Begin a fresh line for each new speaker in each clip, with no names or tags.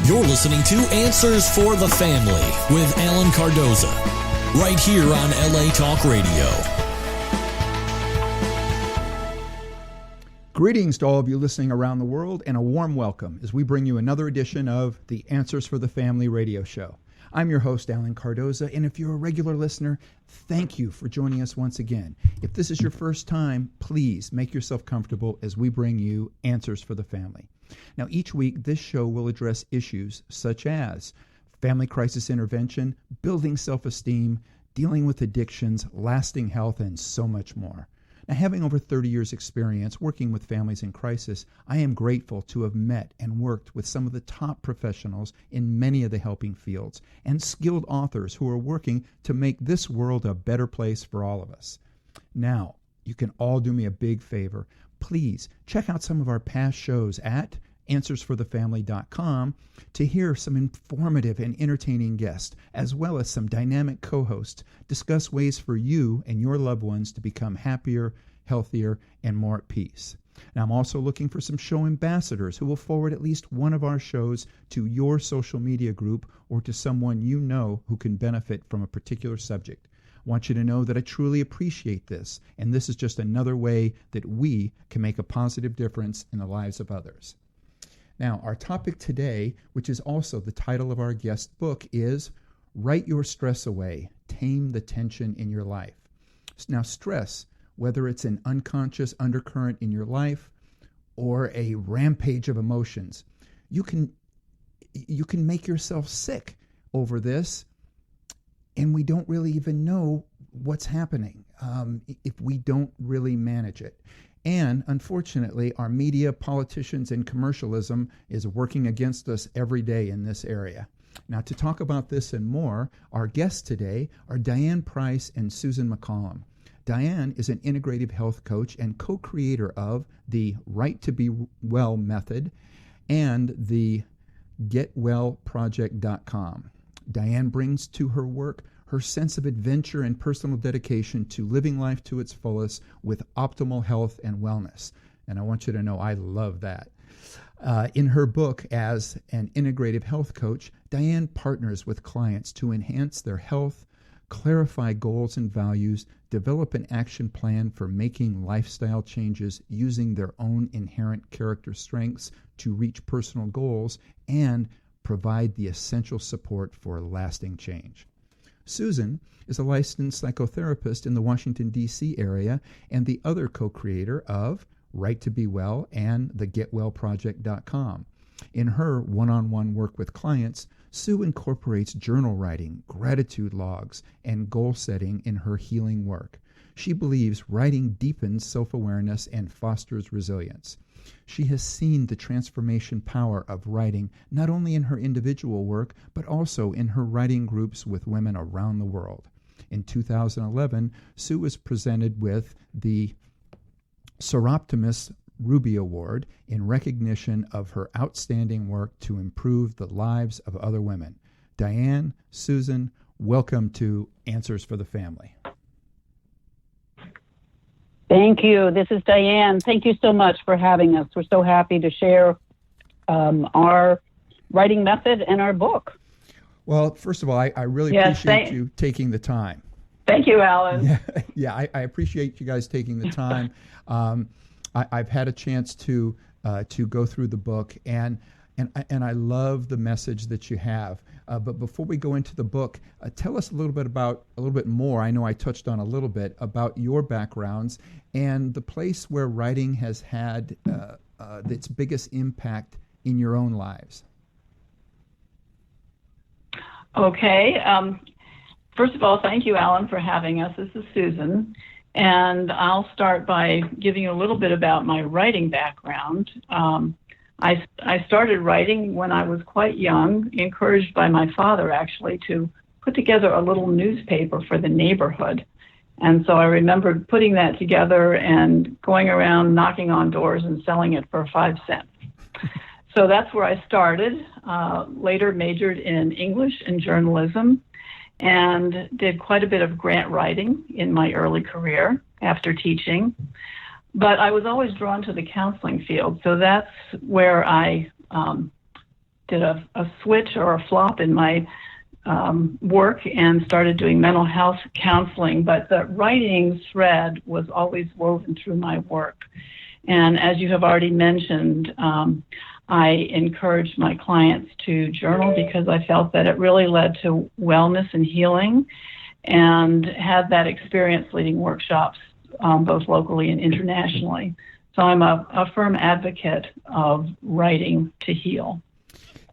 You're listening to Answers for the Family with Alan Cardoza, right here on LA Talk Radio.
Greetings to all of you listening around the world, and a warm welcome as we bring you another edition of the Answers for the Family radio show. I'm your host, Alan Cardoza, and if you're a regular listener, thank you for joining us once again. If this is your first time, please make yourself comfortable as we bring you Answers for the Family. Now, each week, this show will address issues such as family crisis intervention, building self-esteem, dealing with addictions, lasting health, and so much more. Now, having over 30 years' experience working with families in crisis, I am grateful to have met and worked with some of the top professionals in many of the helping fields and skilled authors who are working to make this world a better place for all of us. Now, you can all do me a big favor. Please check out some of our past shows at answersforthefamily.com to hear some informative and entertaining guests, as well as some dynamic co-hosts, discuss ways for you and your loved ones to become happier, healthier, and more at peace. Now, I'm also looking for some show ambassadors who will forward at least one of our shows to your social media group or to someone you know who can benefit from a particular subject. I want you to know that I truly appreciate this, and this is just another way that we can make a positive difference in the lives of others. Now, our topic today, which is also the title of our guest book, is Write Your Stress Away, Tame the Tension in Your Life. Now, stress, whether it's an unconscious undercurrent in your life or a rampage of emotions, you can make yourself sick over this, and we don't really even know what's happening if we don't really manage it. And unfortunately, our media, politicians, and commercialism is working against us every day in this area. Now, to talk about this and more, our guests today are Diane Price and Susan McCollum. Diane is an integrative health coach and co-creator of the Right to Be Well method and the GetWellProject.com. Diane brings to her work her sense of adventure and personal dedication to living life to its fullest with optimal health and wellness. And I want you to know I love that. In her book as an integrative health coach, Diane partners with clients to enhance their health, clarify goals and values, develop an action plan for making lifestyle changes using their own inherent character strengths to reach personal goals, and provide the essential support for lasting change. Susan is a licensed psychotherapist in the Washington, D.C. area and the other co-creator of Right to Be Well and the GetWellProject.com. In her one-on-one work with clients, Sue incorporates journal writing, gratitude logs, and goal setting in her healing work. She believes writing deepens self-awareness and fosters resilience. She has seen the transformation power of writing not only in her individual work, but also in her writing groups with women around the world. In 2011, Sue was presented with the Seroptimus Ruby Award in recognition of her outstanding work to improve the lives of other women. Diane, Susan, welcome to Answers for the Family.
Thank you. This is Diane. Thank you so much for having us. We're so happy to share our writing method and our book.
Well, first of all, I really appreciate you taking the time.
Thank you, Alan.
Yeah, I appreciate you guys taking the time. I've had a chance to go through the book, and I love the message that you have. But before we go into the book, tell us a little bit more. I know I touched on a little bit about your backgrounds and the place where writing has had its biggest impact in your own lives.
Okay. First of all, thank you, Alan, for having us. This is Susan, and I'll start by giving you a little bit about my writing background. I started writing when I was quite young, encouraged by my father, actually, to put together a little newspaper for the neighborhood. And so I remembered putting that together and going around knocking on doors and selling it for 5 cents. So that's where I started, later majored in English and journalism, and did quite a bit of grant writing in my early career after teaching. But I was always drawn to the counseling field, so that's where I did a switch or a flop in my work and started doing mental health counseling, but the writing thread was always woven through my work. And as you have already mentioned, I encouraged my clients to journal because I felt that it really led to wellness and healing, and had that experience leading workshops both locally and internationally. So I'm a firm advocate of writing to heal.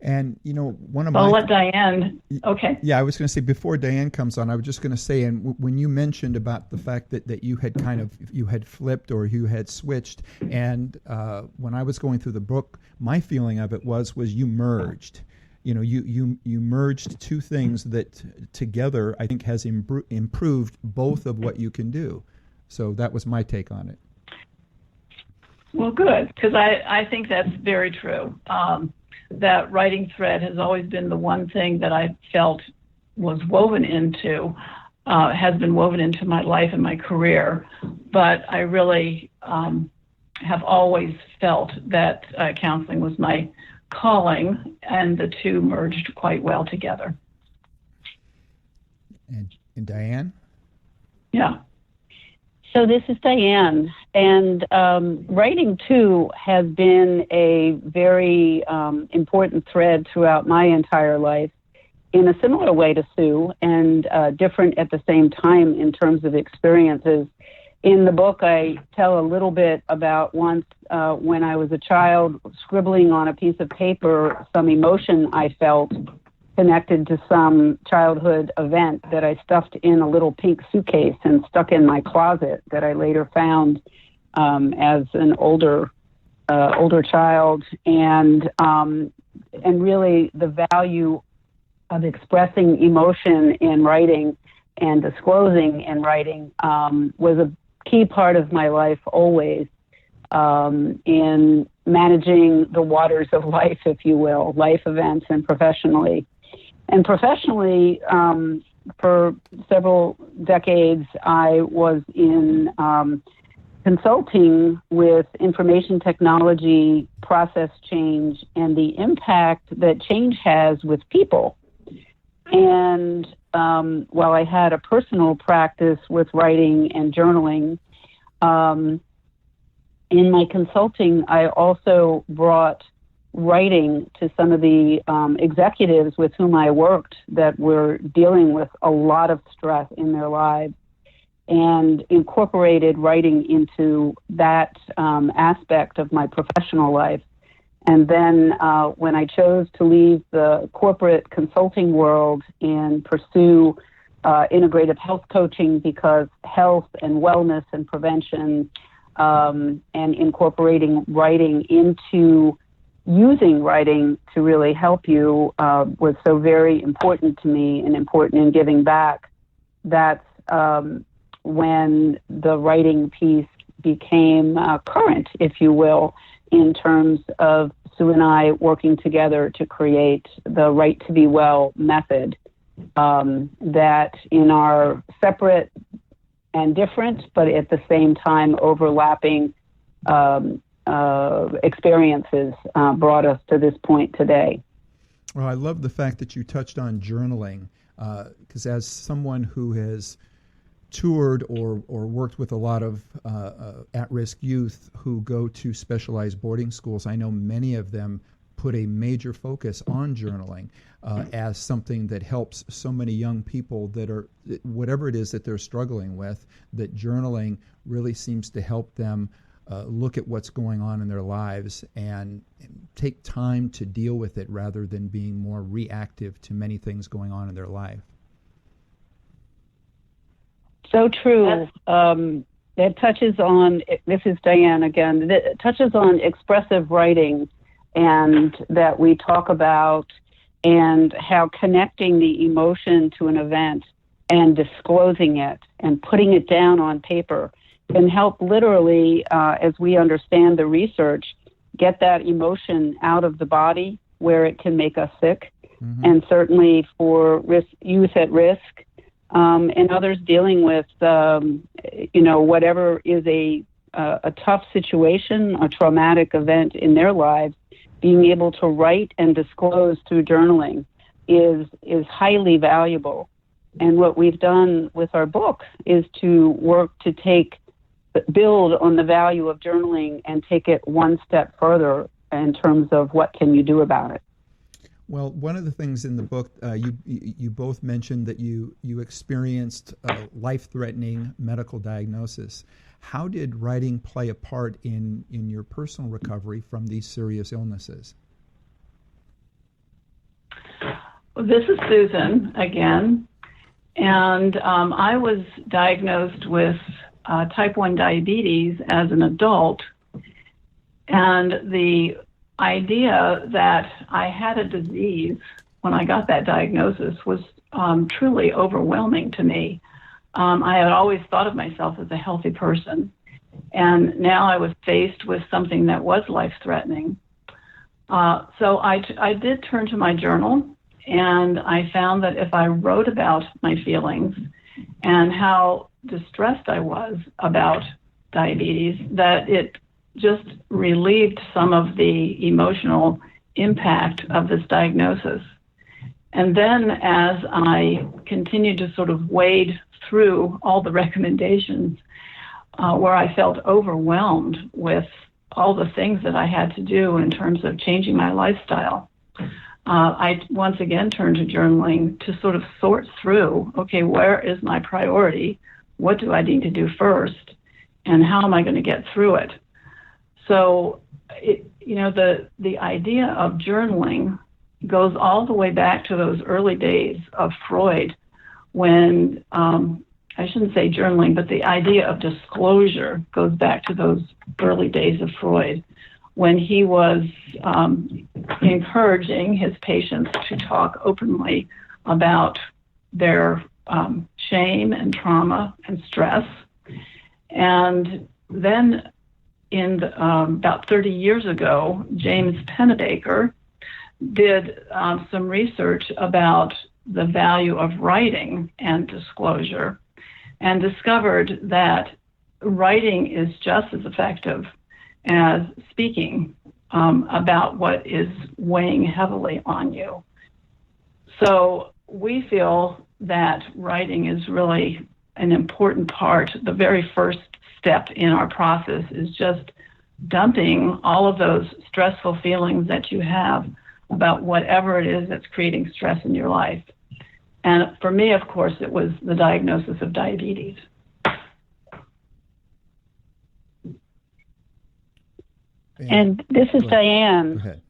And, one of
I'll let Diane, okay.
Yeah, I was going to say, before Diane comes on, I was just going to say, and when you mentioned about the fact that you had you had flipped or you had switched, and when I was going through the book, my feeling of it was you merged. You merged two things that together I think has improved both of what you can do. So that was my take on it.
Well, good, because I think that's very true. That writing thread has always been the one thing that I felt was woven into, has been woven into my life and my career. But I really have always felt that counseling was my calling, and the two merged quite well together.
And Diane?
Yeah.
So this is Diane, and writing too has been a very important thread throughout my entire life, in a similar way to Sue, and different at the same time in terms of experiences. In the book, I tell a little bit about once when I was a child, scribbling on a piece of paper some emotion I felt connected to some childhood event that I stuffed in a little pink suitcase and stuck in my closet, that I later found as an older child, and really the value of expressing emotion in writing and disclosing in writing was a key part of my life always, in managing the waters of life, if you will, life events and professionally. And professionally, for several decades, I was in consulting with information technology, process change, and the impact that change has with people. And while I had a personal practice with writing and journaling, in my consulting, I also brought writing to some of the executives with whom I worked that were dealing with a lot of stress in their lives, and incorporated writing into that aspect of my professional life. And then when I chose to leave the corporate consulting world and pursue integrative health coaching, because health and wellness and prevention and incorporating writing into using writing to really help you was so very important to me and important in giving back. That's when the writing piece became current, if you will, in terms of Sue and I working together to create the Right to Be Well method, that in our separate and different, but at the same time overlapping experiences brought us to this point today.
Well, I love the fact that you touched on journaling, because as someone who has toured or worked with a lot of at-risk youth who go to specialized boarding schools, I know many of them put a major focus on journaling as something that helps so many young people that are, whatever it is that they're struggling with, that journaling really seems to help them look at what's going on in their lives and take time to deal with it rather than being more reactive to many things going on in their life.
So true. It touches on, this is Diane again, it touches on expressive writing, and that we talk about, and how connecting the emotion to an event and disclosing it and putting it down on paper can help literally, as we understand the research, get that emotion out of the body where it can make us sick. Mm-hmm. And certainly for youth at risk, and others dealing with, whatever is a tough situation, a traumatic event in their lives, being able to write and disclose through journaling is highly valuable. And what we've done with our book is to work to build on the value of journaling and take it one step further in terms of what can you do about it.
Well, one of the things in the book, you both mentioned that you experienced a life-threatening medical diagnosis. How did writing play a part in your personal recovery from these serious illnesses?
Well, this is Susan again, and I was diagnosed with type 1 diabetes as an adult, and the idea that I had a disease when I got that diagnosis was truly overwhelming to me. I had always thought of myself as a healthy person, and now I was faced with something that was life-threatening. So I did turn to my journal, and I found that if I wrote about my feelings and how distressed I was about diabetes, that it just relieved some of the emotional impact of this diagnosis. And then as I continued to sort of wade through all the recommendations where I felt overwhelmed with all the things that I had to do in terms of changing my lifestyle, I once again turned to journaling to sort of sort through, okay, where is my priority? What do I need to do first? And how am I going to get through it? So, the idea of journaling goes all the way back to those early days of Freud when, I shouldn't say journaling, but the idea of disclosure goes back to those early days of Freud when he was encouraging his patients to talk openly about their shame and trauma and stress. And then about 30 years ago, James Pennebaker did some research about the value of writing and disclosure and discovered that writing is just as effective as speaking about what is weighing heavily on you. So we feel that writing is really an important part. The very first step in our process is just dumping all of those stressful feelings that you have about whatever it is that's creating stress in your life. And for me, of course, it was the diagnosis of diabetes.
And this is Diane.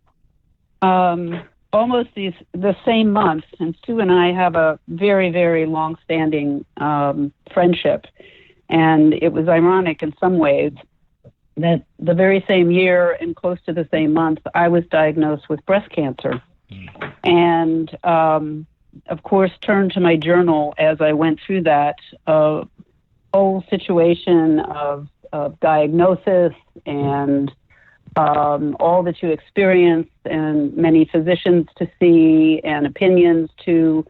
Almost the same month, and Sue and I have a very, very long-standing friendship. And it was ironic in some ways that the very same year and close to the same month, I was diagnosed with breast cancer. And, of course, turned to my journal as I went through that whole situation of diagnosis and all that you experience and many physicians to see and opinions to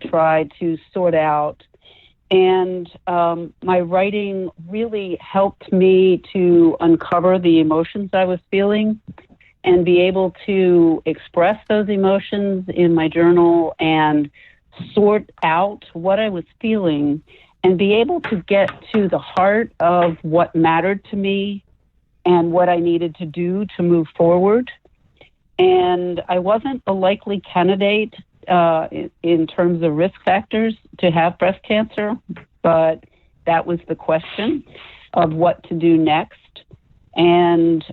try to sort out. And my writing really helped me to uncover the emotions I was feeling and be able to express those emotions in my journal and sort out what I was feeling and be able to get to the heart of what mattered to me and what I needed to do to move forward. And I wasn't a likely candidate in terms of risk factors to have breast cancer, but that was the question of what to do next. And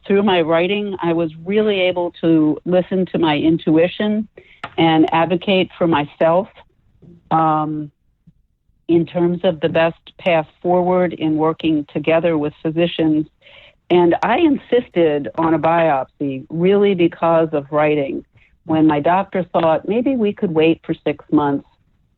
through my writing, I was really able to listen to my intuition and advocate for myself in terms of the best path forward in working together with physicians. And I insisted on a biopsy really because of writing. When my doctor thought maybe we could wait for 6 months,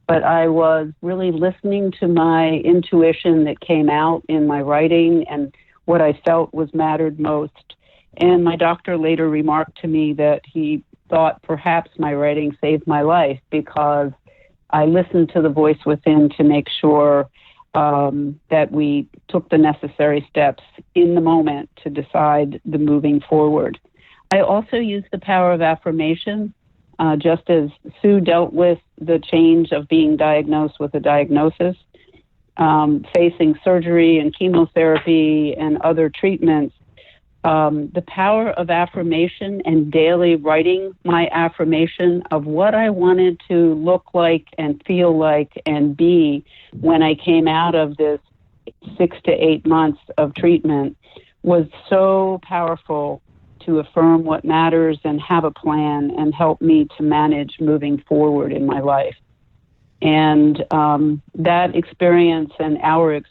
but I was really listening to my intuition that came out in my writing and what I felt was mattered most. And my doctor later remarked to me that he thought perhaps my writing saved my life because I listened to the voice within to make sure that we took the necessary steps in the moment to decide the moving forward. I also use the power of affirmation, just as Sue dealt with the change of being diagnosed with a diagnosis, facing surgery and chemotherapy and other treatments. The power of affirmation and daily writing my affirmation of what I wanted to look like and feel like and be when I came out of this 6 to 8 months of treatment was so powerful to affirm what matters and have a plan and help me to manage moving forward in my life. And that experience and our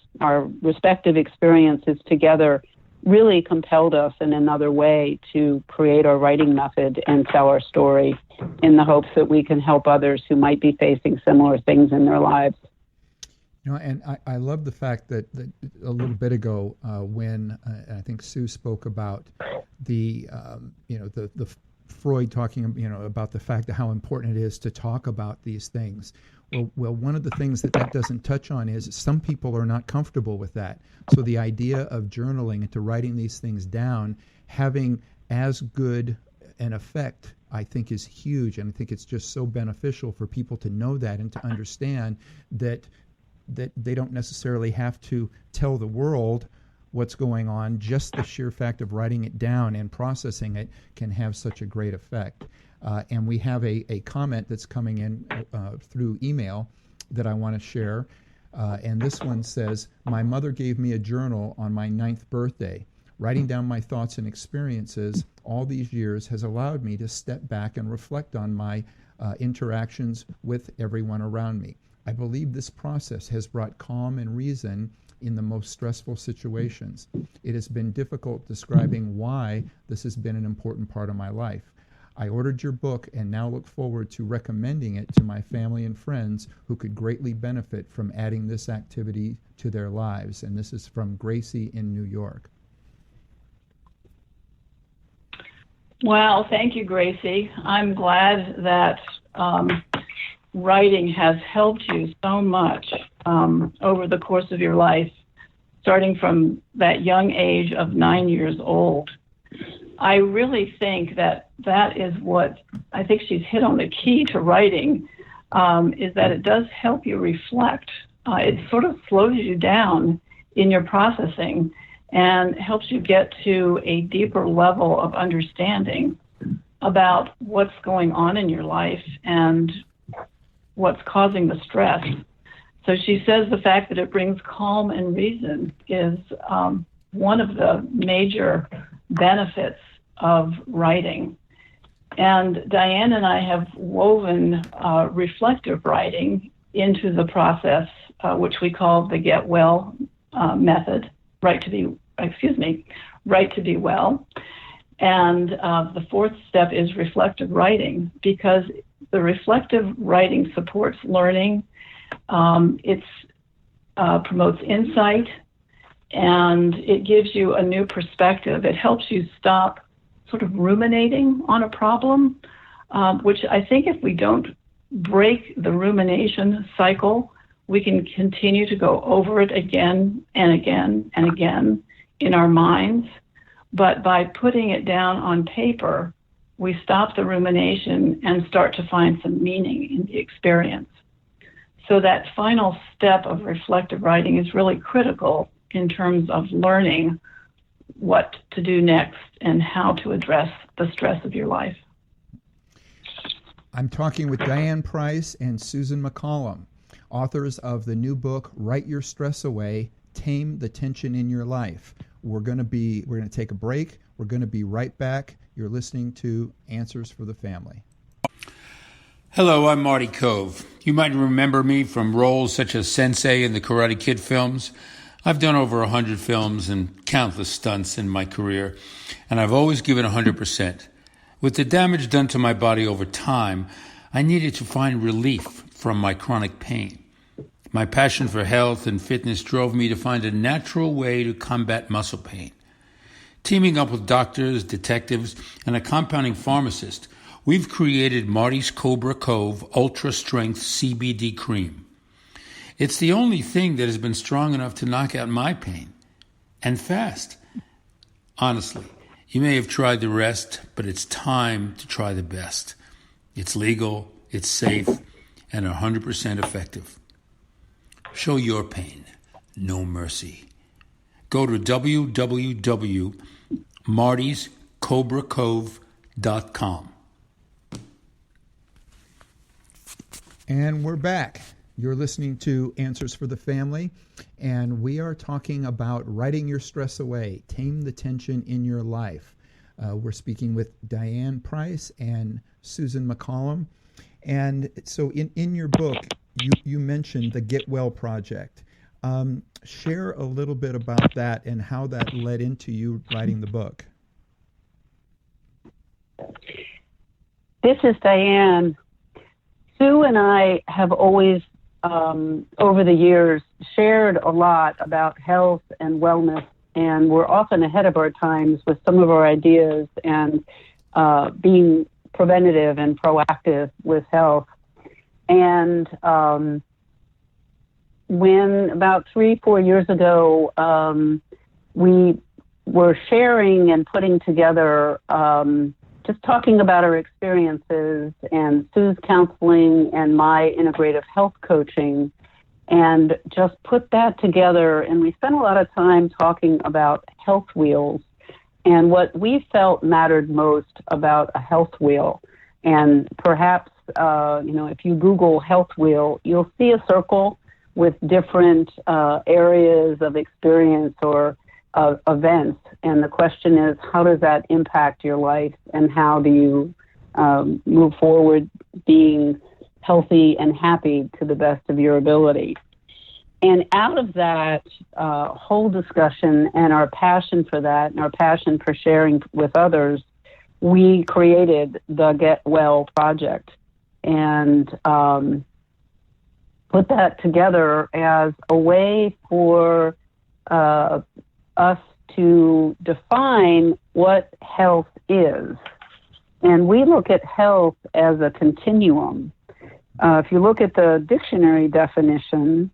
respective experiences together really compelled us in another way to create our writing method and tell our story in the hopes that we can help others who might be facing similar things in their lives.
You know, and I love the fact that a little bit ago when I think Sue spoke about the Freud talking, about the fact of how important it is to talk about these things. Well, one of the things that doesn't touch on is some people are not comfortable with that. So the idea of journaling and to writing these things down, having as good an effect, I think is huge. And I think it's just so beneficial for people to know that and to understand that they don't necessarily have to tell the world what's going on. Just the sheer fact of writing it down and processing it can have such a great effect. And we have a comment that's coming in through email that I want to share. And this one says, my mother gave me a journal on my 9th birthday. Writing down my thoughts and experiences all these years has allowed me to step back and reflect on my interactions with everyone around me. I believe this process has brought calm and reason in the most stressful situations. It has been difficult describing why this has been an important part of my life. I ordered your book and now look forward to recommending it to my family and friends who could greatly benefit from adding this activity to their lives. And this is from Gracie in New York.
Wow, thank you, Gracie. I'm glad that writing has helped you so much over the course of your life, starting from that young age of 9 years old. I really think that is what, I think she's hit on the key to writing, is that it does help you reflect. It sort of slows you down in your processing and helps you get to a deeper level of understanding about what's going on in your life and what's causing the stress. So she says the fact that it brings calm and reason is one of the major benefits of writing. And Diane and I have woven reflective writing into the process, which we call the Get Well method, right to be well. And the fourth step is reflective writing, because the reflective writing supports learning. It promotes insight, and it gives you a new perspective. It helps you stop sort of ruminating on a problem, which I think if we don't break the rumination cycle, we can continue to go over it again and again and again in our minds. But by putting it down on paper, we stop the rumination and start to find some meaning in the experience. So that final step of reflective writing is really critical in terms of learning what to do next and how to address the stress of your life.
I'm talking with Diane Price and Susan McCollum, authors of the new book, Write Your Stress Away, Tame the Tension in Your Life. We're going to take a break. We're going to be right back. You're listening to Answers for the Family.
Hello, I'm Marty Cove. You might remember me from roles such as Sensei in the Karate Kid films. I've done over 100 films and countless stunts in my career, and I've always given 100%. With the damage done to my body over time, I needed to find relief from my chronic pain. My passion for health and fitness drove me to find a natural way to combat muscle pain. Teaming up with doctors, detectives, and a compounding pharmacist, we've created Marty's Cobra Cove Ultra Strength CBD Cream. It's the only thing that has been strong enough to knock out my pain, and fast. Honestly, You may have tried the rest, but it's time to try the best. It's legal, it's safe, and 100% effective. Show your pain, no mercy. Go to www.martyscobracove.com.
And we're back. You're listening to Answers for the Family, and we are talking about writing your stress away, tame the tension in your life. We're speaking with Diane Price and Susan McCollum. And so in your book, you mentioned the Get Well Project. Share a little bit about that and how that led into you writing the book.
This is Diane. Sue and I have always, over the years, shared a lot about health and wellness, and we're often ahead of our times with some of our ideas and being preventative and proactive with health. And when about 3-4 years ago, we were sharing and putting together just talking about our experiences and Sue's counseling and my integrative health coaching, and just put that together. And we spent a lot of time talking about health wheels and what we felt mattered most about a health wheel. And perhaps, if you Google health wheel, you'll see a circle with different areas of experience or events. And the question is, how does that impact your life, and how do you move forward being healthy and happy to the best of your ability? And out of that whole discussion and our passion for that and our passion for sharing with others, we created the Get Well Project and put that together as a way for us to define what health is. And we look at health as a continuum. If you look at the dictionary definition,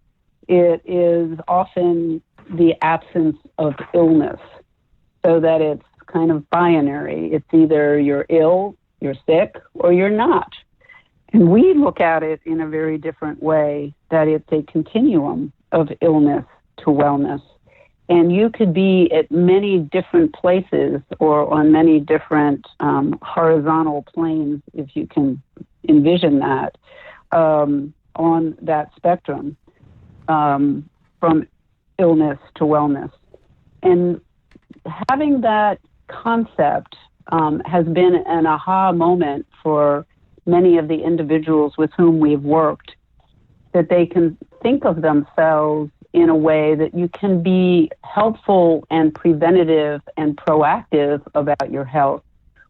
it is often the absence of illness, so that it's kind of binary. It's either you're ill, you're sick, or you're not. And we look at it in a very different way, that it's a continuum of illness to wellness. And you could be at many different places or on many different horizontal planes, if you can envision that, on that spectrum, from illness to wellness. And having that concept has been an aha moment for many of the individuals with whom we've worked, that they can think of themselves in a way that you can be helpful and preventative and proactive about your health,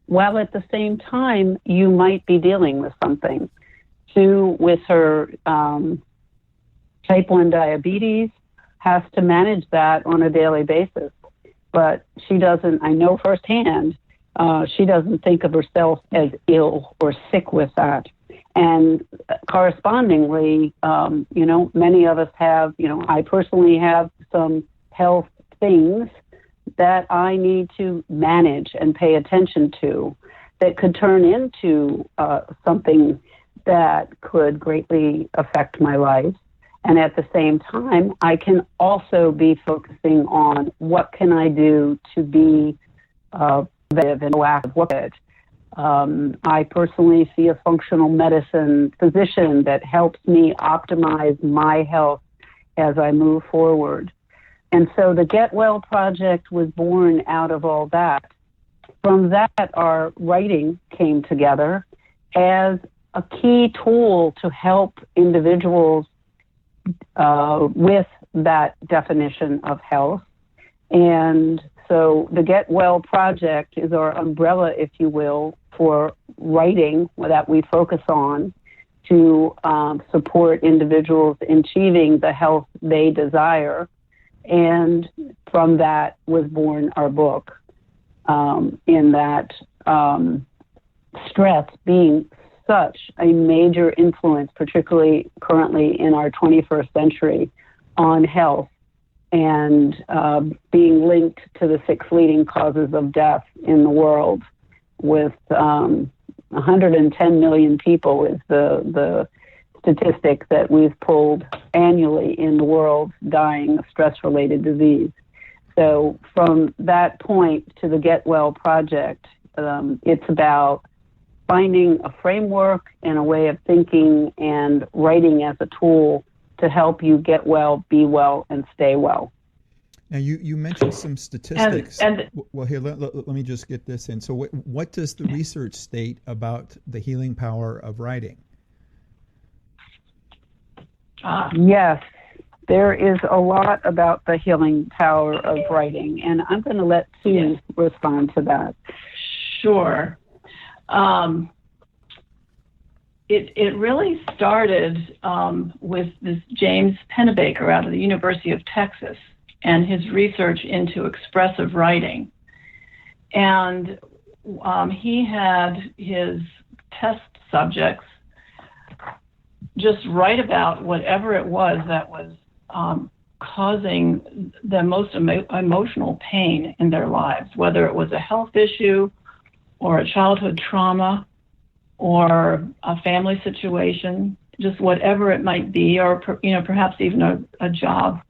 while at the same time you might be dealing with something. Sue, with her type 1 diabetes, has to manage that on a daily basis. But she doesn't, I know firsthand, she doesn't think of herself as ill or sick with that. And correspondingly, many of us have, I personally have some health things that I need to manage and pay attention to that could turn into something that could greatly affect my life. And at the same time, I can also be focusing on what can I do to be preventative and proactive. I personally see a functional medicine physician that helps me optimize my health as I move forward. And so the Get Well Project was born out of all that. From that, our writing came together as a key tool to help individuals with that definition of health. And so the Get Well Project is our umbrella, if you will, for writing that we focus on to support individuals in achieving the health they desire. And from that was born our book, in that stress being such a major influence, particularly currently in our 21st century, on health. and being linked to the 6 leading causes of death in the world, with 110 million people is the statistic that we've pulled annually in the world dying of stress-related disease. So from that point to the Get Well Project, it's about finding a framework and a way of thinking and writing as a tool to help you get well, be well, and stay well.
Now, you mentioned some statistics. Well, here, let me just get this in. So what does the research state about the healing power of writing?
Yes, there is a lot about the healing power of writing, and I'm going to let Sue respond to that.
Sure. It really started with this James Pennebaker out of the University of Texas and his research into expressive writing. And he had his test subjects just write about whatever it was that was causing the most emotional pain in their lives, whether it was a health issue or a childhood trauma or a family situation, just whatever it might be, or perhaps even a job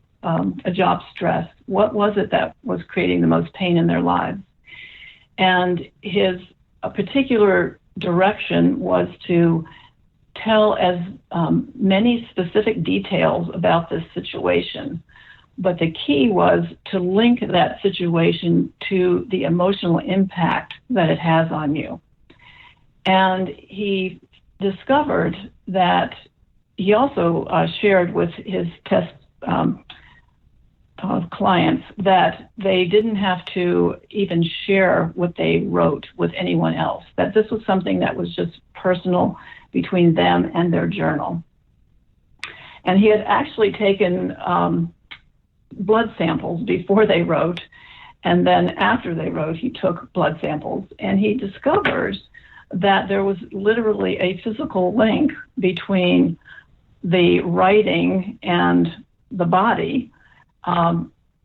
stress. What was it that was creating the most pain in their lives? And a particular direction was to tell as many specific details about this situation, but the key was to link that situation to the emotional impact that it has on you. And he discovered that he also shared with his test clients that they didn't have to even share what they wrote with anyone else, that this was something that was just personal between them and their journal. And he had actually taken blood samples before they wrote, and then after they wrote, he took blood samples, and he discovered that there was literally a physical link between the writing and the body,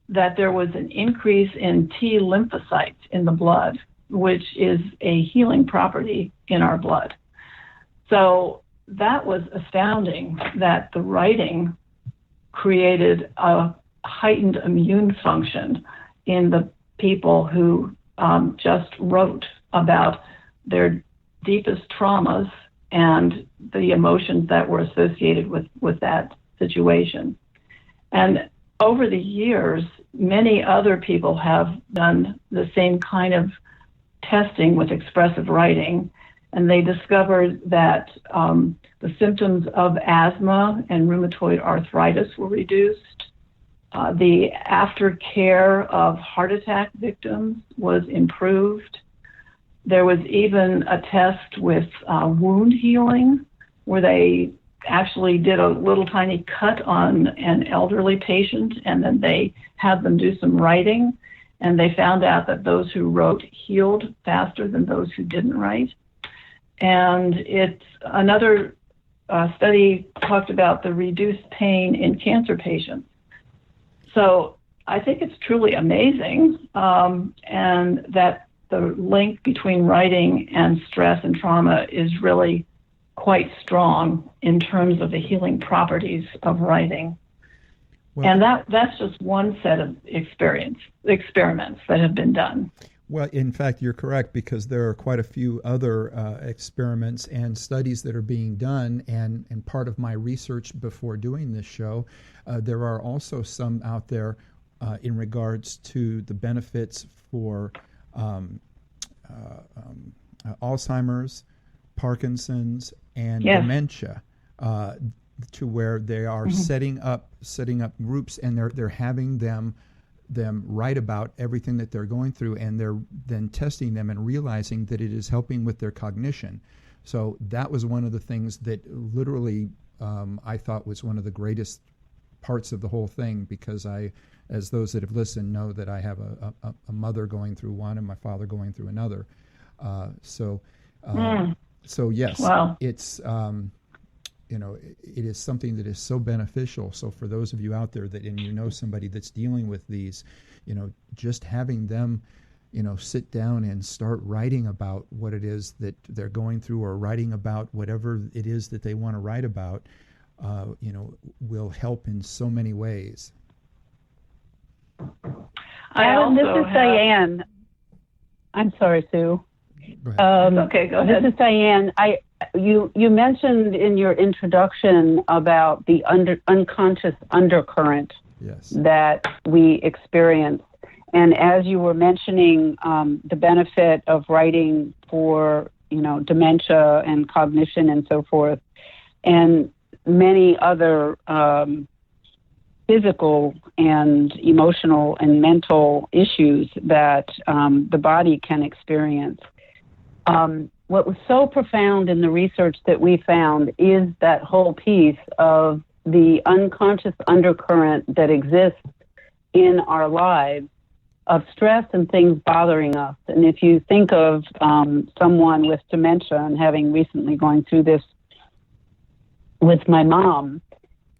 that there was an increase in T lymphocytes in the blood, which is a healing property in our blood. So that was astounding, that the writing created a heightened immune function in the people who just wrote about their deepest traumas and the emotions that were associated with that situation. And over the years, many other people have done the same kind of testing with expressive writing, and they discovered that the symptoms of asthma and rheumatoid arthritis were reduced. The aftercare of heart attack victims was improved. There was even a test with wound healing, where they actually did a little tiny cut on an elderly patient, and then they had them do some writing, and they found out that those who wrote healed faster than those who didn't write. And it's another study talked about the reduced pain in cancer patients. So I think it's truly amazing, and that the link between writing and stress and trauma is really quite strong in terms of the healing properties of writing. Well, and that's just one set of experiments that have been done.
Well, in fact, you're correct, because there are quite a few other experiments and studies that are being done, and part of my research before doing this show, there are also some out there in regards to the benefits for Alzheimer's, Parkinson's, and dementia, to where they are setting up groups, and they're having them write about everything that they're going through, and they're then testing them and realizing that it is helping with their cognition. So that was one of the things that literally I thought was one of the greatest parts of the whole thing, because as those that have listened know, that I have a mother going through one and my father going through another. So yes, wow. It's it is something that is so beneficial. So for those of you out there and you know somebody that's dealing with these, just having them, sit down and start writing about what it is that they're going through, or writing about whatever it is that they want to write about, will help in so many ways.
Alan, this is Diane. I'm sorry, Sue.
Okay, go ahead.
This is Diane. You mentioned in your introduction about the unconscious undercurrent that we experience. And as you were mentioning the benefit of writing for, dementia and cognition and so forth, and many other physical and emotional and mental issues that the body can experience. What was so profound in the research that we found is that whole piece of the unconscious undercurrent that exists in our lives of stress and things bothering us. And if you think of someone with dementia, and having recently gone through this with my mom,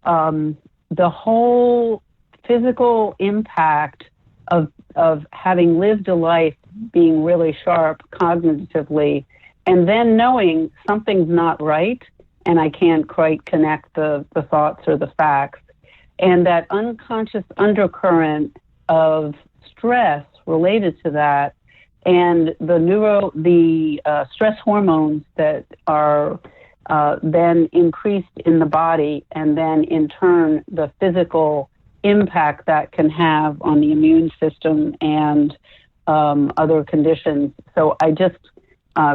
the whole physical impact of having lived a life being really sharp cognitively, and then knowing something's not right and I can't quite connect the thoughts or the facts, and that unconscious undercurrent of stress related to that, and the stress hormones that are then increased in the body, and then in turn the physical impact that can have on the immune system and other conditions. So I just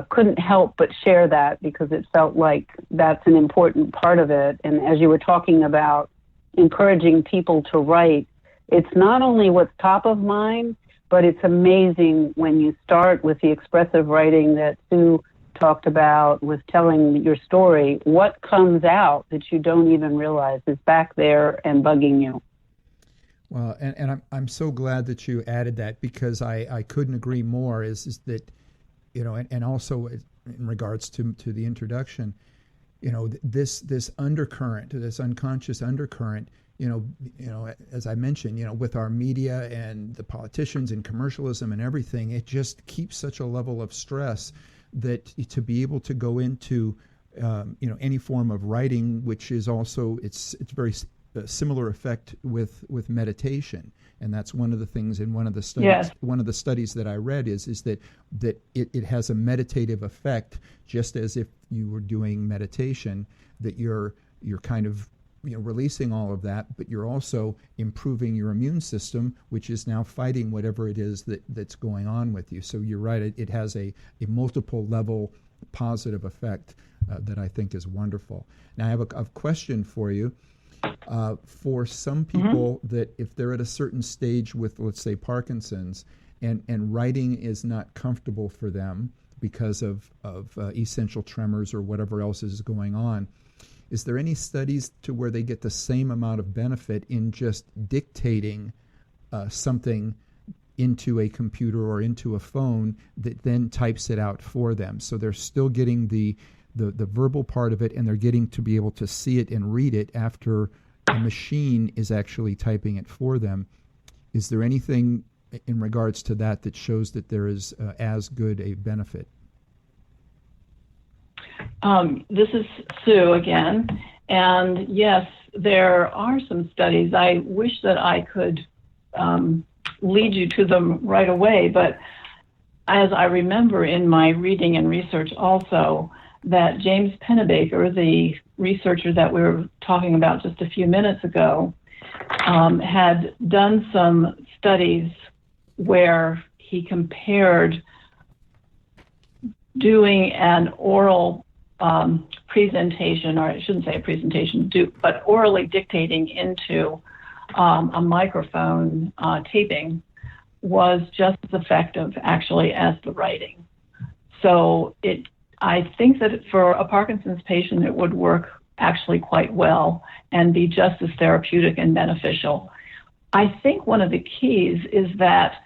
couldn't help but share that, because it felt like that's an important part of it. And as you were talking about encouraging people to write, it's not only what's top of mind, but it's amazing when you start with the expressive writing that Sue talked about, with telling your story, what comes out that you don't even realize is back there and bugging you.
Well, and I'm so glad that you added that, because I couldn't agree more. Is that, and also in regards to the introduction, this undercurrent, this unconscious undercurrent, as I mentioned, with our media and the politicians and commercialism and everything, it just keeps such a level of stress that to be able to go into, any form of writing, which is also, it's very similar effect with meditation. And that's one of the things in one of the studies.
Yes.
One of the studies that I read is that it has a meditative effect, just as if you were doing meditation, that you're kind of releasing all of that, but you're also improving your immune system, which is now fighting whatever it is that's going on with you. So you're right; it has a multiple level positive effect that I think is wonderful. Now I have a question for you. For some people, that if they're at a certain stage with, let's say, Parkinson's, and writing is not comfortable for them because of essential tremors or whatever else is going on, is there any studies to where they get the same amount of benefit in just dictating something into a computer or into a phone that then types it out for them? So they're still getting the verbal part of it, and they're getting to be able to see it and read it after a machine is actually typing it for them. Is there anything in regards to that shows that there is as good a benefit?
This is Sue again, and yes, there are some studies. I wish that I could lead you to them right away, but as I remember in my reading and research also, that James Pennebaker, the researcher that we were talking about just a few minutes ago, had done some studies where he compared doing an oral presentation, or I shouldn't say a presentation, but orally dictating into a microphone taping was just as effective actually as the writing. So I think that for a Parkinson's patient, it would work actually quite well and be just as therapeutic and beneficial. I think one of the keys is that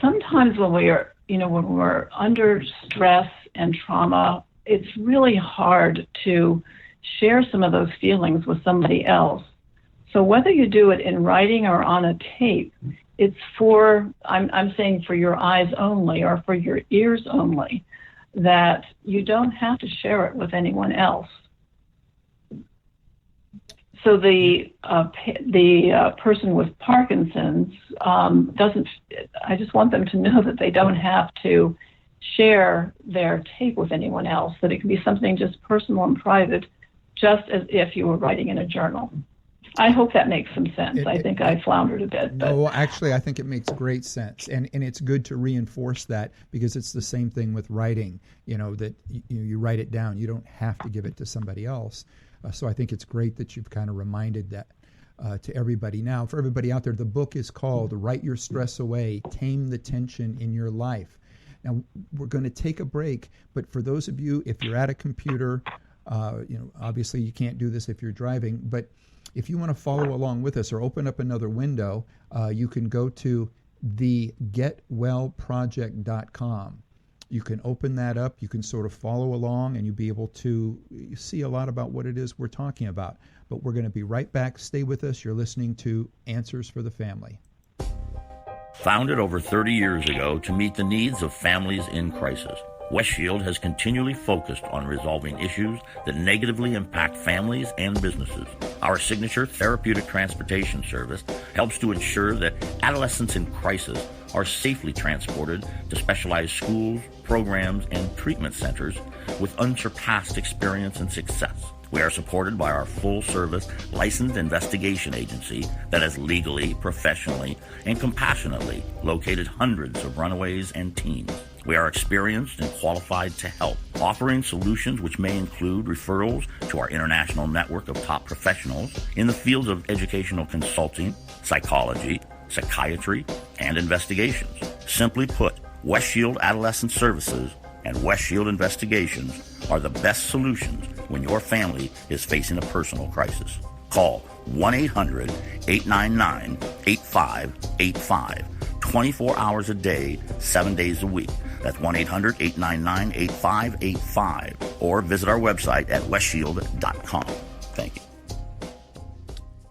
sometimes when we're under stress and trauma it's really hard to share some of those feelings with somebody else. So whether you do it in writing or on a tape, it's for, I'm saying for your eyes only or for your ears only, that you don't have to share it with anyone else. So the person with Parkinson's doesn't, I just want them to know that they don't have to share their tape with anyone else, that it can be something just personal and private, just as if you were writing in a journal. I hope that makes some sense. I think I floundered a bit.
No, actually, I think it makes great sense. And it's good to reinforce that, because it's the same thing with writing, that you write it down. You don't have to give it to somebody else. So I think it's great that you've kind of reminded that to everybody. Now, for everybody out there, the book is called Write Your Stress Away, Tame the Tension in Your Life. Now, we're going to take a break, but for those of you, if you're at a computer, obviously you can't do this if you're driving, but if you want to follow along with us or open up another window, you can go to thegetwellproject.com. You can open that up, you can sort of follow along, and you'll be able to see a lot about what it is we're talking about. But we're going to be right back. Stay with us. You're listening to Answers for the Family.
Founded over 30 years ago to meet the needs of families in crisis, West Shield has continually focused on resolving issues that negatively impact families and businesses. Our signature therapeutic transportation service helps to ensure that adolescents in crisis are safely transported to specialized schools, programs, and treatment centers with unsurpassed experience and success. We are supported by our full-service licensed investigation agency that has legally, professionally, and compassionately located hundreds of runaways and teens. We are experienced and qualified to help, offering solutions which may include referrals to our international network of top professionals in the fields of educational consulting, psychology, psychiatry, and investigations. Simply put, West Shield Adolescent Services and West Shield Investigations are the best solutions when your family is facing a personal crisis. Call 1-800-899-8585, 24 hours a day, 7 days a week. That's 1-800-899-8585, or visit our website at westshield.com. Thank you.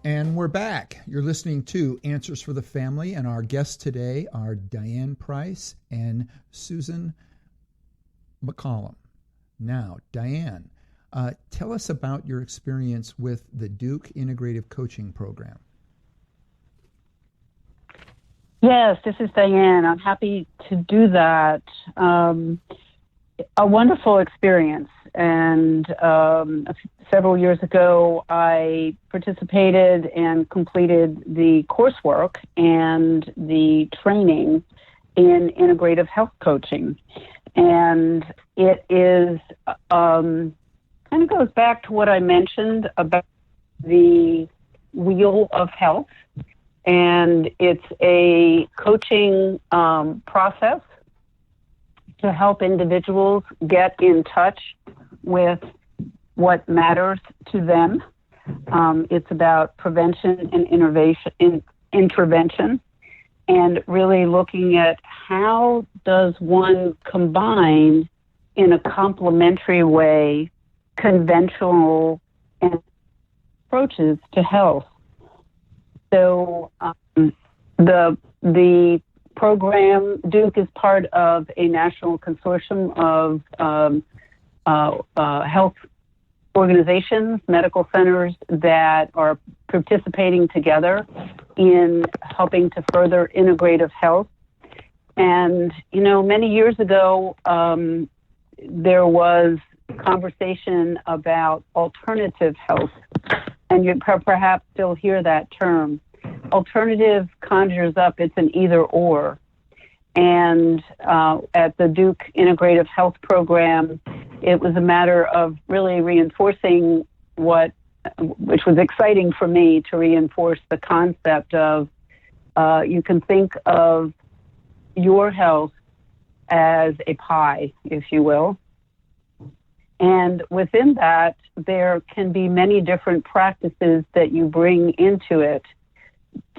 And we're back. You're listening to Answers for the Family, and our guests today are Diane Price and Susan McCollum. Now, Diane, tell us about your experience with the Duke Integrative Coaching Program.
Yes, this is Diane. I'm happy to do that. A wonderful experience. And several years ago, I participated and completed the coursework and the training in integrative health coaching. And it is kind of goes back to what I mentioned about the wheel of health. And it's a coaching process to help individuals get in touch with what matters to them. It's about prevention and intervention, and really looking at how does one combine in a complementary way conventional approaches to health. So the program, Duke, is part of a national consortium of health organizations, medical centers that are participating together in helping to further integrative health. And, many years ago, there was conversation about alternative health, and you perhaps still hear that term. Alternative conjures up, it's an either or. And at the Duke Integrative Health Program, it was a matter of really reinforcing which was exciting for me to reinforce the concept of you can think of your health as a pie, if you will. And within that, there can be many different practices that you bring into it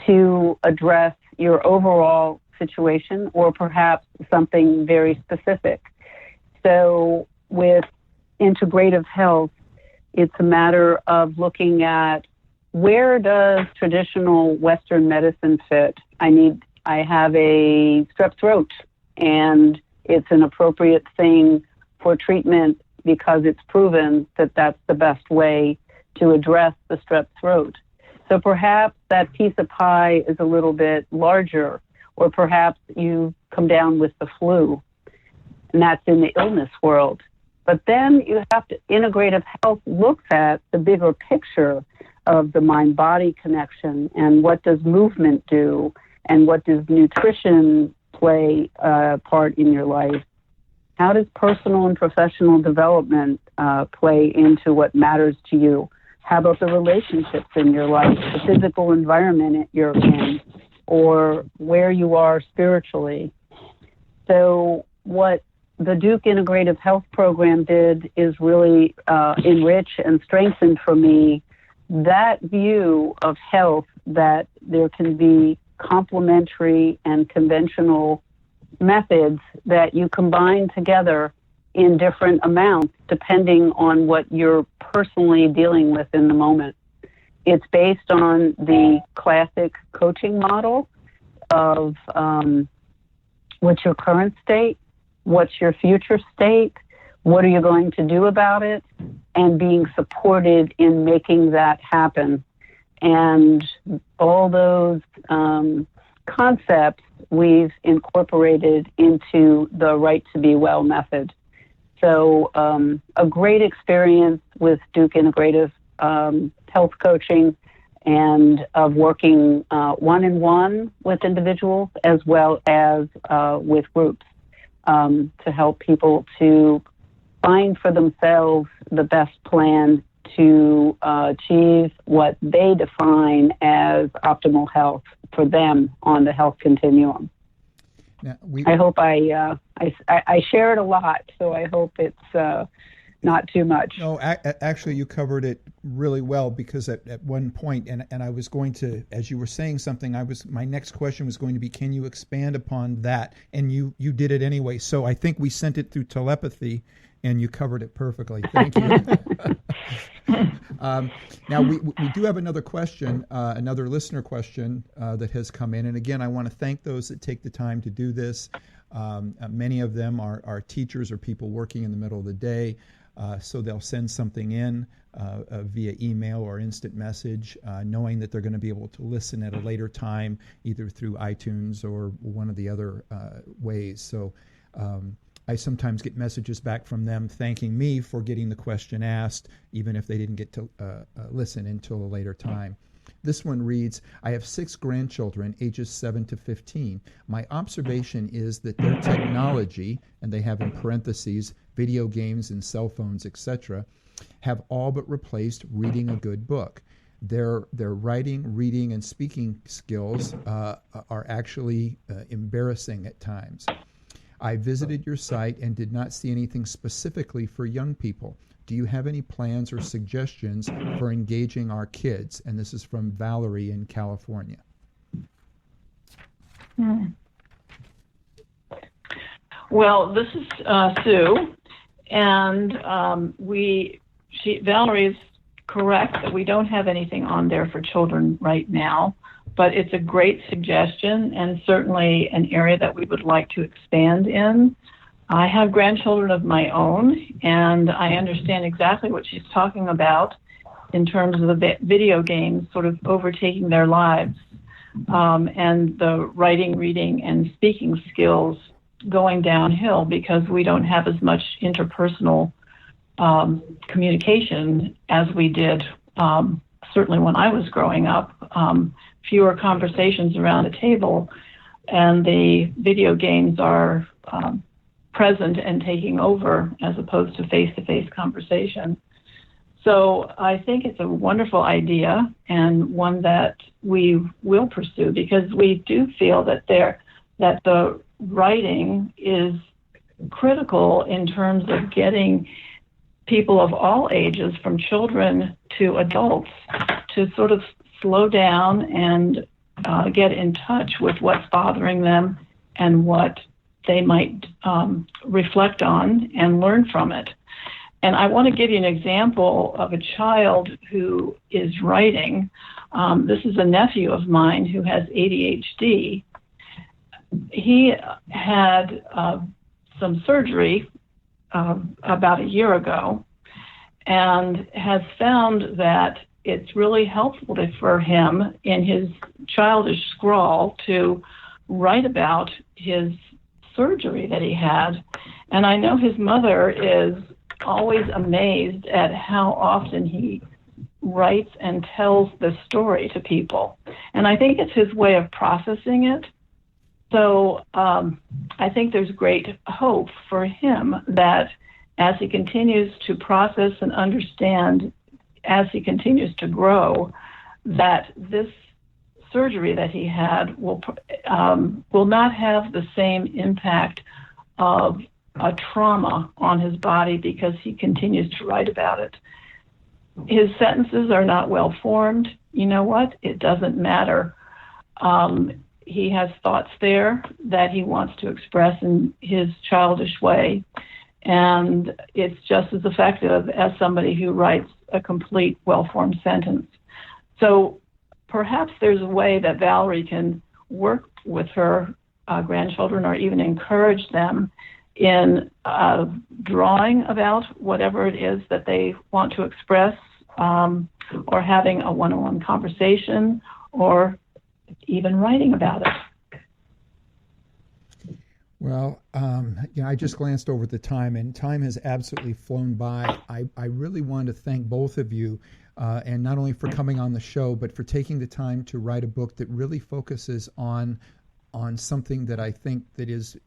to address your overall situation or perhaps something very specific. So with integrative health, it's a matter of looking at where does traditional Western medicine fit. I have a strep throat, and it's an appropriate thing for treatment because it's proven that that's the best way to address the strep throat. So perhaps that piece of pie is a little bit larger, or perhaps you come down with the flu, and that's in the illness world. But then you have to, integrative health looks at the bigger picture of the mind-body connection, and what does movement do, and what does nutrition play a part in your life? How does personal and professional development play into what matters to you? How about the relationships in your life, the physical environment you're in, or where you are spiritually? So what the Duke Integrative Health Program did is really enrich and strengthen for me that view of health, that there can be complementary and conventional methods that you combine together in different amounts depending on what you're personally dealing with in the moment. It's based on the classic coaching model of what's your current state, what's your future state, what are you going to do about it, and being supported in making that happen. And all those concepts we've incorporated into the Right to Be Well method. So a great experience with Duke Integrative Health Coaching, and of working one-on-one with individuals as well as with groups to help people to find for themselves the best plan to achieve what they define as optimal health for them on the health continuum.
Now,
I hope I shared a lot, so I hope it's not too much.
No, actually, you covered it really well, because at one point, and I was going to, as you were saying something, my next question was going to be, can you expand upon that? And you did it anyway. So I think we sent it through telepathy, and you covered it perfectly. Thank you. Now, we do have another question, another listener question that has come in. And again, I want to thank those that take the time to do this. Many of them are teachers or people working in the middle of the day. So they'll send something in via email or instant message, knowing that they're going to be able to listen at a later time, either through iTunes or one of the other ways. So I sometimes get messages back from them thanking me for getting the question asked, even if they didn't get to listen until a later time. This one reads, I have 6 grandchildren, ages 7 to 15. My observation is that their technology, and they have in parentheses, video games and cell phones, etc., have all but replaced reading a good book. Their writing, reading, and speaking skills are actually embarrassing at times. I visited your site and did not see anything specifically for young people. Do you have any plans or suggestions for engaging our kids? And this is from Valerie in California.
Well, this is Sue, and Valerie's correct that we don't have anything on there for children right now, but it's a great suggestion and certainly an area that we would like to expand in. I have grandchildren of my own, and I understand exactly what she's talking about in terms of the video games sort of overtaking their lives, and the writing, reading, and speaking skills going downhill because we don't have as much interpersonal communication as we did certainly when I was growing up. Fewer conversations around a table, and the video games are present and taking over as opposed to face-to-face conversation. So I think it's a wonderful idea and one that we will pursue because we do feel that the writing is critical in terms of getting people of all ages, from children to adults, to sort of slow down and get in touch with what's bothering them and what they might reflect on and learn from it. And I want to give you an example of a child who is writing. This is a nephew of mine who has ADHD. He had some surgery about a year ago and has found that it's really helpful for him in his childish scrawl to write about his surgery that he had. And I know his mother is always amazed at how often he writes and tells the story to people. And I think it's his way of processing it. So I think there's great hope for him that as he continues to process and understand, as he continues to grow, that this surgery that he had will not have the same impact of a trauma on his body because he continues to write about it. His sentences are not well formed. You know what? It doesn't matter. He has thoughts there that he wants to express in his childish way, and it's just as effective as somebody who writes a complete, well-formed sentence. So perhaps there's a way that Valerie can work with her grandchildren or even encourage them in drawing about whatever it is that they want to express, or having a one-on-one conversation, or even writing about it.
Well, I just glanced over the time, and time has absolutely flown by. I really want to thank both of you, and not only for coming on the show, but for taking the time to write a book that really focuses on something that I think that is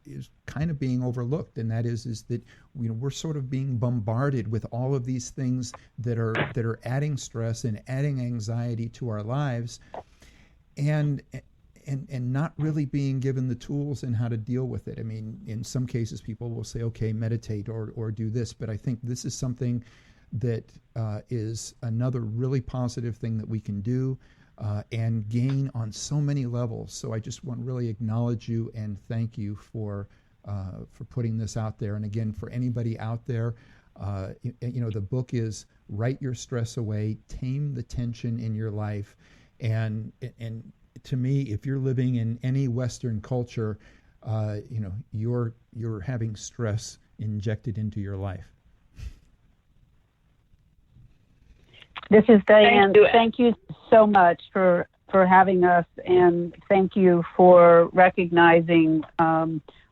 kind of being overlooked, and that is that we're sort of being bombarded with all of these things that are adding stress and adding anxiety to our lives, and not really being given the tools and how to deal with it. I mean, in some cases, people will say, okay, meditate or do this, but I think this is something that is another really positive thing that we can do and gain on so many levels. So I just want to really acknowledge you and thank you for putting this out there. And again, for anybody out there, the book is Write Your Stress Away, Tame the Tension in Your Life. And to me, if you're living in any Western culture, you're having stress injected into your life.
This is Diane. Thank you so much for having us, and thank you for recognizing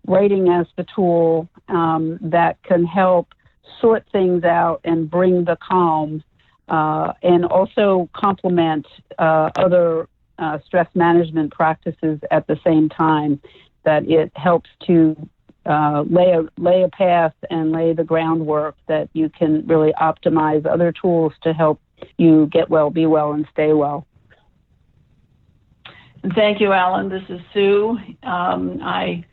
writing as the tool that can help sort things out and bring the calm, and also complement other stress management practices at the same time. That it helps to lay a path and lay the groundwork that you can really optimize other tools to help you get well, be well, and stay well.
Thank you, Alan. This is Sue. I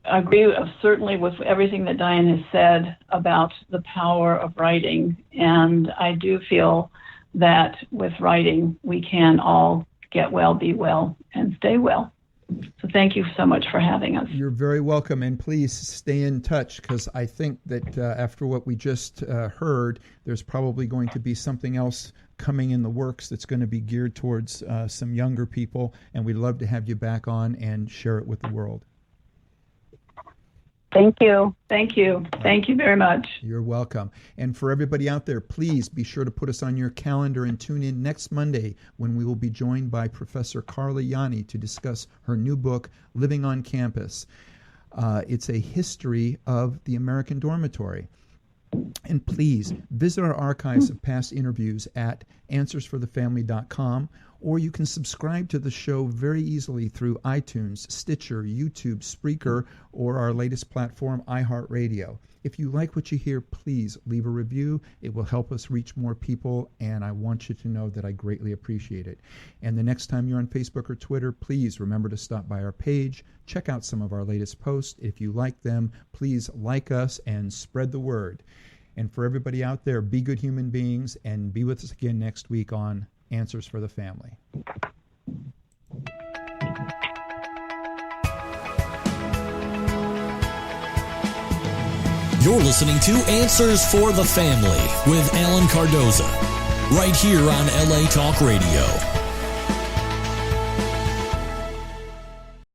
agree certainly with everything that Diane has said about the power of writing, and I do feel that with writing we can all get well, be well, and stay well. So thank you so much for having us.
You're very welcome, and please stay in touch, because I think that after what we just heard, there's probably going to be something else coming in the works that's going to be geared towards some younger people, and we'd love to have you back on and share it with the world.
Thank you.
Thank you. Thank you very much.
You're welcome. And for everybody out there, please be sure to put us on your calendar and tune in next Monday when we will be joined by Professor Carla Yanni to discuss her new book, Living on Campus. It's a history of the American dormitory. And please visit our archives of past interviews at answersforthefamily.com, or you can subscribe to the show very easily through iTunes, Stitcher, YouTube, Spreaker, or our latest platform, iHeartRadio. If you like what you hear, please leave a review. It will help us reach more people, and I want you to know that I greatly appreciate it. And the next time you're on Facebook or Twitter, please remember to stop by our page, check out some of our latest posts. If you like them, please like us and spread the word. And for everybody out there, be good human beings, and be with us again next week on Answers for the Family.
You're listening to Answers for the Family with Alan Cardoza, right here on LA Talk Radio.